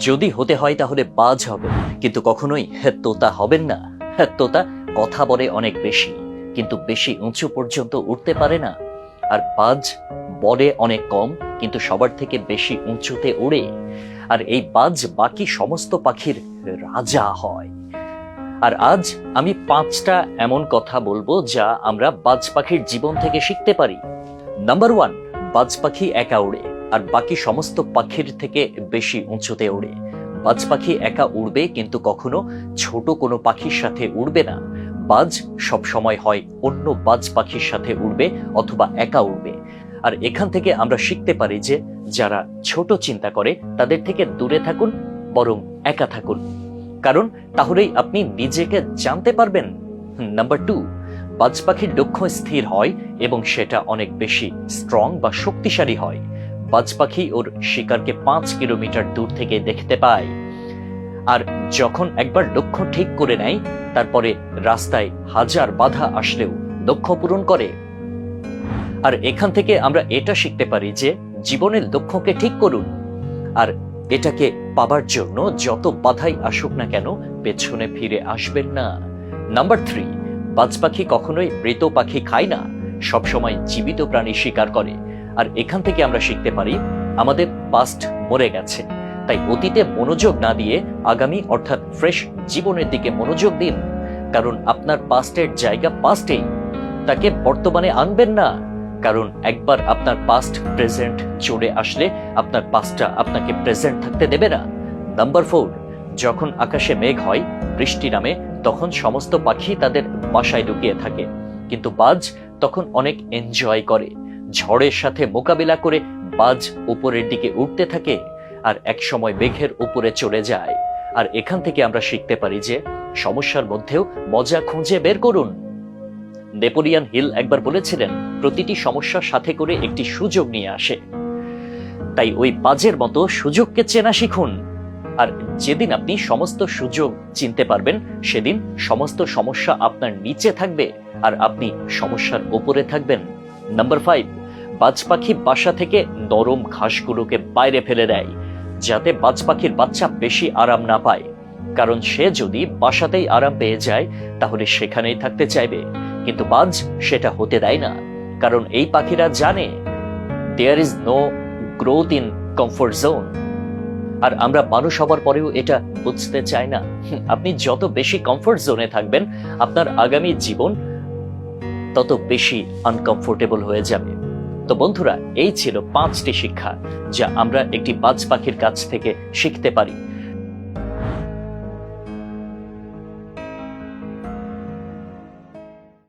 যদি হতে হয় তাহলে বাজ হবেন, কিন্তু কখনোই তোতা হবেন না। তোতা কথা বলে অনেক বেশি, কিন্তু বেশি উঁচু পর্যন্ত উঠতে পারে না। আর বাজ বলে অনেক কম, কিন্তু সবার থেকে বেশি উঁচুতে ওড়ে। আর এই বাজ বাকি সমস্ত পাখির রাজা হয়। আর আজ আমি 5টা এমন কথা বলবো যা আমরা বাজ পাখির জীবন থেকে শিখতে পারি। নাম্বার 1, বাজ পাখি একা ওড়ে আর বাকি সমস্ত পাখির থেকে বেশি উঁচুতে ওড়ে। বাজ পাখি একা উড়বে, কিন্তু কখনো ছোট কোনো পাখির সাথে উড়বে না। বাজ সব সময় হয় অন্য বাজ পাখির সাথে উড়বে অথবা একা উড়বে। আর এখান থেকে আমরা শিখতে পারি যে যারা ছোট চিন্তা করে তাদের থেকে দূরে থাকুন, বরং একা থাকুন, কারণ তাহলেই আপনি নিজেকে জানতে পারবেন। নাম্বার 2, বাজ পাখির লক্ষ্য স্থির হয় এবং সেটা অনেক বেশি স্ট্রং বা শক্তিশালী হয়। বাজ পাখি ওর শিকারকে 5 কিলোমিটার দূর থেকে দেখতে পায়। আর যখন একবার লক্ষ্য ঠিক করে নেয়, তারপরে রাস্তায় হাজার বাধা আসলেও লক্ষ্য পূরণ করে। আর এখান থেকে আমরা এটা শিখতে পারি যে জীবনের লক্ষ্যকে ঠিক করুন, আর এটাকে পাবার জন্য যত বাধাই আসুক না কেন পেছনে ফিরে আসবেন না। নাম্বার 3, বাজ পাখি কখনোই মৃত পাখি খায় না, সবসময় জীবিত প্রাণী শিকার করে। আর এখান থেকে আমরা শিখতে পারি আমাদের পাস্ট মরে গেছে, তাই অতীতে মনোযোগ না দিয়ে আগামী অর্থাৎ ফ্রেশ জীবনের দিকে মনোযোগ দিন। কারণ আপনার পাস্টের জায়গা পাস্টেই, তাকে বর্তমানে আনবেন না। কারণ একবার আপনার পাস্ট প্রেজেন্ট চলে আসলে আপনার পাস্টটা আপনাকে প্রেজেন্ট থাকতে দেবে না। নাম্বার 4, যখন আকাশে মেঘ হয়, বৃষ্টি নামে, তখন সমস্ত পাখি তাদের বাসায় লুকিয়ে থাকে, কিন্তু বাজ তখন অনেক এনজয় করে। ঝড়ের সাথে মোকাবিলা করে বাজ উপরের দিকে উঠতে থাকে আর এক সময় মেঘের উপরে চলে যায়। আর এখান থেকে আমরা শিখতে পারি যে সমস্যার মধ্যেও মজা খুঁজে বের করুন। নেপোলিয়ান হিল একবার বলেছিলেন, প্রতিটি সমস্যার সাথে করে একটি সুযোগ নিয়ে আসে। তাই ওই বাজের মতো সুযোগকে চেনা শিখুন। আর যেদিন আপনি সমস্ত সুযোগ চিনতে পারবেন, সেদিন সমস্ত সমস্যা আপনার নিচে থাকবে আর আপনি সমস্যার উপরে থাকবেন। নাম্বার 5, বাজ পাখি বাসা থেকে নরম ঘাসগুলোকে বাইরে ফেলে দেয়, যাতে বাজ পাখির বাচ্চা বেশি আরাম না পায়। কারণ সে যদি বাসাতেই আরাম পেয়ে যায় তাহলে সেখানেই থাকতে চাইবে, কিন্তু বাজ সেটা হতে দেয় না। কারণ এই পাখিরা জানে there is no growth in comfort zone. আর আমরা মানুষ হবার পরেও এটা বুঝতে চাই না। আপনি যত বেশি কমফোর্ট জোনে থাকবেন, আপনার আগামী জীবন তত বেশি আনকমফোর্টেবল হয়ে যাবে। তো বন্ধুরা, এই ছিল 5টি শিক্ষা যা আমরা একটি বাজ পাখির কাছ থেকে শিখতে পারি।